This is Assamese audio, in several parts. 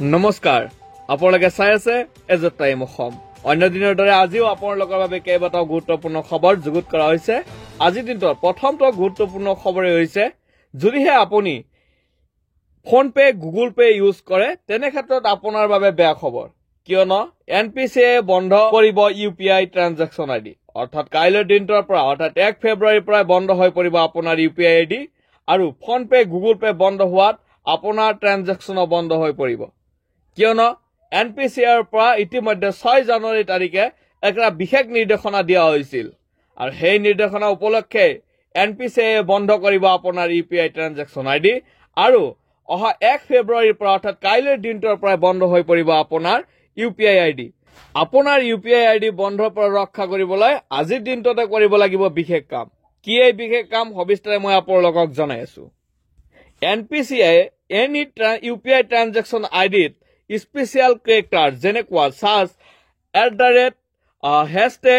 নমস্কাৰ, আপোনালোকে চাই আছে এজ টাইম অসম। অন্য দিনৰ দৰে আজিও আপোনালোকৰ বাবে কেইবাটাও গুৰুত্বপূৰ্ণ খবৰ যুগুত কৰা হৈছে। আজিৰ দিনটোৰ প্ৰথমটো গুৰুত্বপূৰ্ণ খবৰে হৈছে, যদিহে আপুনি ফোনপে গুগল পে ইউজ কৰে তেনে ক্ষেত্ৰত আপোনাৰ বাবে বেয়া খবৰ, কিয়নো NPCA বন্ধ কৰিব UPI ট্ৰানজেকশ্যন ID। অৰ্থাৎ কাইলৈৰ দিনটোৰ পৰা অৰ্থাৎ 1 ফেব্ৰুৱাৰীৰ পৰা বন্ধ হৈ পৰিব আপোনাৰ UPI ID, আৰু ফোনপে গুগল পে বন্ধ হোৱাত আপোনাৰ ট্ৰানজেকশ্যনো বন্ধ হৈ পৰিব, কিয়নো NPCAৰ পৰা ইতিমধ্যে 6 জানুৱাৰী তাৰিখে এটা বিশেষ নিৰ্দেশনা দিয়া হৈছিল, আৰু সেই নিৰ্দেশনা উপলক্ষে NPCA বন্ধ কৰিব আপোনাৰ UPI ট্ৰানজেকশ্যন ID, আৰু অহা 1 ফেব্ৰুৱাৰীৰ পৰা অৰ্থাৎ কাইলৈৰ দিনটোৰ পৰা বন্ধ হৈ পৰিব আপোনাৰ UPI ID। আপোনাৰ UPI ID বন্ধৰ পৰা ৰক্ষা কৰিবলৈ আজিৰ দিনটোতে কৰিব লাগিব বিশেষ কাম। কি এই বিশেষ কাম সবিস্তাৰে মই আপোনালোকক জনাই আছো। NPCA এনি UPI ট্ৰানজেকশ্যন IDত স্পেচিয়েল কেৰেক্টাৰ যেনেকুৱা সাজ #,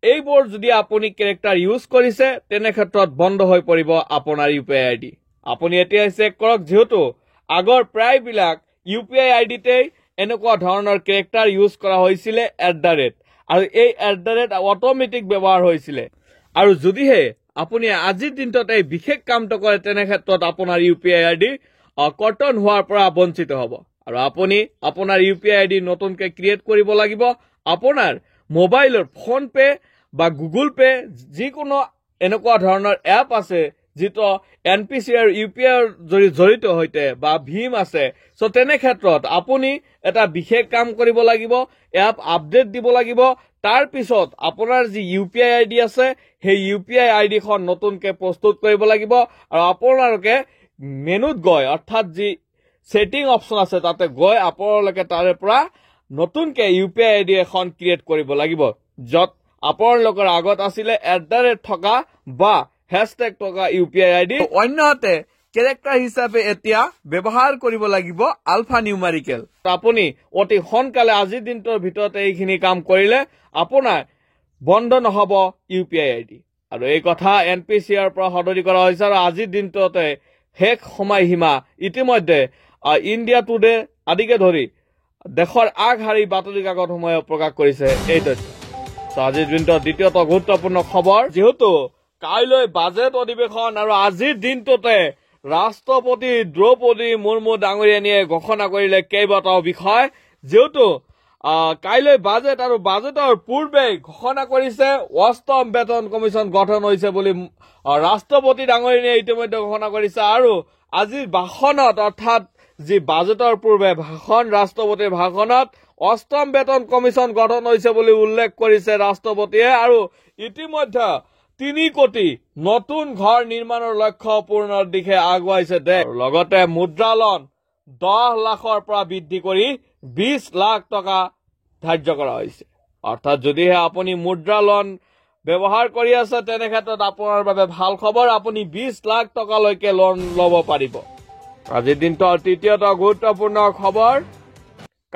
এইবোৰ যদি আপুনি কেৰেক্টাৰ ইউজ কৰিছে তেনে ক্ষেত্ৰত বন্ধ হৈ পৰিব আপোনাৰ UPI ID। আপুনি এতিয়া চেক কৰক, যেহেতু আগৰ প্ৰায়বিলাক UPI IDতেই এনেকুৱা ধৰণৰ কেৰেক্টাৰ ইউজ কৰা হৈছিলে @, আৰু এই @ অট'মেটিক ব্যৱহাৰ হৈছিলে, আৰু যদিহে আপুনি আজিৰ দিনটোত এই বিশেষ কামটো কৰে তেনে ক্ষেত্ৰত আপোনাৰ UPI ID কৰ্তন হোৱাৰ পৰা বঞ্চিত হ'ব, আৰু আপুনি আপোনাৰ UPI ID নতুনকৈ ক্ৰিয়েট কৰিব লাগিব। আপোনাৰ মোবাইলৰ ফোনপে বা গুগল পে যিকোনো এনেকুৱা ধৰণৰ এপ আছে যিটো NPCAৰ UPIৰ জড়িত হৈতে বা ভীম আছে, সো তেনে ক্ষেত্ৰত আপুনি এটা বিশেষ কাম কৰিব লাগিব, এপ আপডেট দিব লাগিব। তাৰ পিছত আপোনাৰ যি UPI ID আছে সেই UPI ID খন নতুনকৈ প্ৰস্তুত কৰিব লাগিব, আৰু আপোনালোকে মেনুত গৈ অৰ্থাৎ যি সেটিং অপশন আছে তাতে গৈ আপোনালোকে তাৰে পৰা নতুনকৈ UPI ID এখন ক্ৰিয়েট কৰিব লাগিব, য'ত আপোনালোকৰ আগত আছিলে @ থকা বা # থকা UPI ID। অন্যহাতে কেৰেক্টাৰ হিচাপে এতিয়া ব্যৱহাৰ কৰিব লাগিব আলফা নিউমাৰিকেল। আপুনি অতি সোনকালে আজিৰ দিনটোৰ ভিতৰতে এইখিনি কাম কৰিলে আপোনাৰ বন্ধ নহব UPI ID, আৰু এই কথা NPCAৰ পৰা সদৰি কৰা হৈছে, আৰু আজিৰ দিনটোতে শেষ সময়সীমা ইতিমধ্যে ইণ্ডিয়া টুডে আদিকে ধৰি দেশৰ আগশাৰী বাতৰি কাকতসমূহে প্ৰকাশ কৰিছে এই তথ্য। আজিৰ দিনটোৰ দ্বিতীয়টো গুৰুত্বপূৰ্ণ খবৰ, যেহেতু কাইলৈ বাজেট অধিৱেশন, আৰু আজিৰ দিনটোতে ৰাষ্ট্ৰপতি দ্ৰৌপদী মুৰ্মু ডাঙৰীয়ানীয়ে ঘোষণা কৰিলে কেইবাটাও বিষয়, যেহেতু কাইলৈ বাজেট, আৰু বাজেটৰ পূৰ্বে ঘোষণা কৰিছে 8ম বেতন কমিশ্যন গঠন হৈছে বুলি ৰাষ্ট্ৰপতি ডাঙৰীয়ানীয়ে ইতিমধ্যে ঘোষণা কৰিছে, আৰু আজিৰ ভাষণত অৰ্থাৎ যি বাজেটৰ পূৰ্বে ভাষণ, ৰাষ্ট্ৰপতিৰ ভাষণত 8ম বেতন কমিশ্যন গঠন হৈছে বুলি উল্লেখ কৰিছে ৰাষ্ট্ৰপতিয়ে, আৰু ইতিমধ্যে 3 কোটি নতুন ঘৰ নিৰ্মাণৰ লক্ষ্য পূৰণৰ দিশে আগুৱাইছে দেশ। লগতে মুদ্ৰা লোন 10 লাখৰ পৰা বৃদ্ধি কৰি 20 লাখ টকা ধাৰ্য কৰা হৈছে। অৰ্থাৎ যদিহে আপুনি মুদ্ৰা লোন ব্যৱহাৰ কৰি আছে তেনে ক্ষেত্ৰত আপোনাৰ বাবে ভাল খবৰ, আপুনি 20 লাখ টকালৈকে লোন ল'ব পাৰিব। আজিৰ দিনটোৰ তৃতীয়টো গুৰুত্বপূৰ্ণ খবৰ,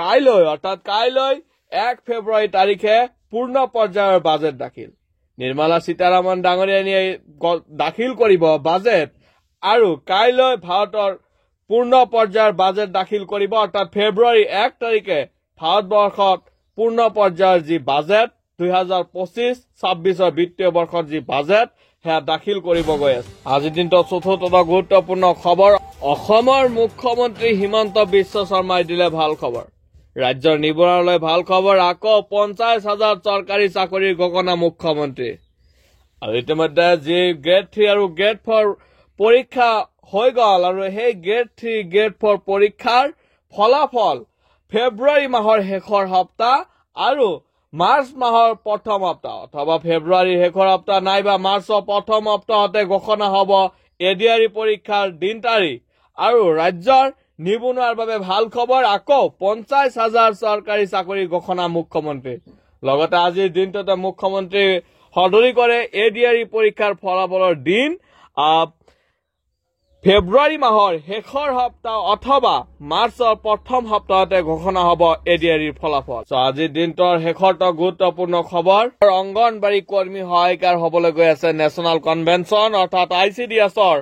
কাইলৈ অৰ্থাৎ কাইলৈ 1 ফেব্ৰুৱাৰী তাৰিখে পূৰ্ণ পৰ্যায়ৰ বাজেট দাখিল। নিৰ্মলা সীতাৰামন ডাঙৰীয়ানীয়ে দাখিল কৰিব বাজেট, আৰু কাইলৈ ভাৰতৰ পূৰ্ণ পৰ্যায়ৰ বাজেট দাখিল কৰিব, অৰ্থাৎ ফেব্ৰুৱাৰী 1 তাৰিখে ভাৰতবৰ্ষত পূৰ্ণ পৰ্যায়ৰ যি বাজেট 2025-26 বিত্তীয় বৰ্ষৰ যি বাজেট সেয়া দাখিল কৰিব গৈ আছে। আজিৰ দিনটোৰ চতুৰ্থটো গুৰুত্বপূৰ্ণ খবৰ, অসমৰ মুখ্যমন্ত্ৰী হিমন্ত বিশ্ব শৰ্মাই দিলে ভাল খবৰ। ৰাজ্যৰ নিবনুৱালৈ ভাল খবৰ, আকৌ 50,000 চৰকাৰী চাকৰিৰ ঘোষণা মুখ্যমন্ত্ৰী। আৰু ইতিমধ্যে যি গ্ৰেড 3 আৰু গ্ৰেড 4 পৰীক্ষা হৈ গ'ল, আৰু সেই গ্ৰেড 3 গ্ৰেড 4 পৰীক্ষাৰ ফলাফল ফেব্ৰুৱাৰী মাহৰ শেষৰ সপ্তাহ আৰু মাৰ্চ মাহৰ প্ৰথম সপ্তাহ, অথবা ফেব্ৰুৱাৰীৰ শেষৰ সপ্তাহ নাইবা মাৰ্চৰ প্ৰথম সপ্তাহতে ঘোষণা হ'ব ADRE পৰীক্ষাৰ দিন তাৰিখ। আৰু ৰাজ্যৰ নিবনুৱাৰ বাবে ভাল খবৰ, আকৌ 50,000 চৰকাৰী চাকৰি ঘোষণা মুখ্যমন্ত্ৰী। লগতে আজিৰ দিনটোতে মুখ্যমন্ত্ৰী সদৰি কৰে ADRE পৰীক্ষাৰ ফলাফলৰ দিন ফেব্ৰুৱাৰী মাহৰ শেষৰ সপ্তাহ অথবা মাৰ্চৰ প্ৰথম সপ্তাহতে ঘোষণা হ'ব ADREৰ ফলাফল। আজিৰ দিনটোৰ শেষৰটো গুৰুত্বপূৰ্ণ খবৰ, অংগনবাড়ী কৰ্মী সহায়িকাৰ হ'বলৈ গৈ আছে নেশ্যনেল কনভেনশ্যন, অৰ্থাৎ ICDSৰ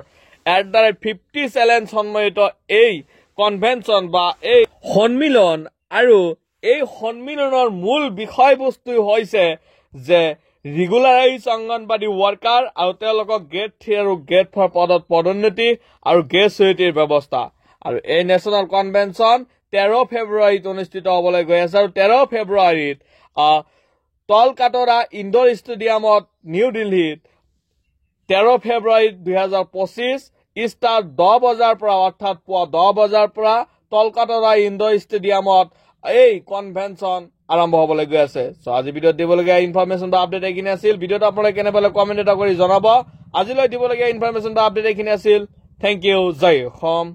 @ 50 চেলেঞ্জ সন্মিলিত এই কনভেনচন বা এই সন্মিলন আৰু এই সন্মিলনৰ মূল বিষয়বস্তু হৈছে যে ৰেগুলাৰাইজ অংগনবাদী ৱৰ্কাৰ আৰু তেওঁলোকক গ্ৰেড 3 আৰু গ্ৰেড 4 পদত পদোন্নতি আৰু গ্ৰেচুইটিৰ ব্যৱস্থা আৰু এই নেশ্যনেল কনভেনচন 13 ফেব্ৰুৱাৰীত অনুষ্ঠিত হ'বলৈ গৈ আছে আৰু 13 ফেব্ৰুৱাৰীত তলকাটৰা ইনডোৰ ষ্টেডিয়ামত নিউ দিল্লীত 13 ফেব্ৰুৱাৰী 2025 ইষ্টাৰ 10 বজাৰ পৰা অৰ্থাৎ পুৱা 10 বজাৰ পৰা তলকাটৰা ইনডোৰ ষ্টেডিয়ামত এই কনভেনচন আৰম্ভ হ'বলৈ গৈ আছে সো আজি ভিডিঅ'ত দিবলগীয়া ইনফৰমেশ্যন বা আপডেট এইখিনি আছিল ভিডিঅ'টো আপোনালোকে কেনে পালে কমেণ্ট এটা কৰি জনাব আজিলৈ দিবলগীয়া ইনফৰমেশ্যন বা আপডেট এইখিনি আছিল থেংক ইউ জয় অসম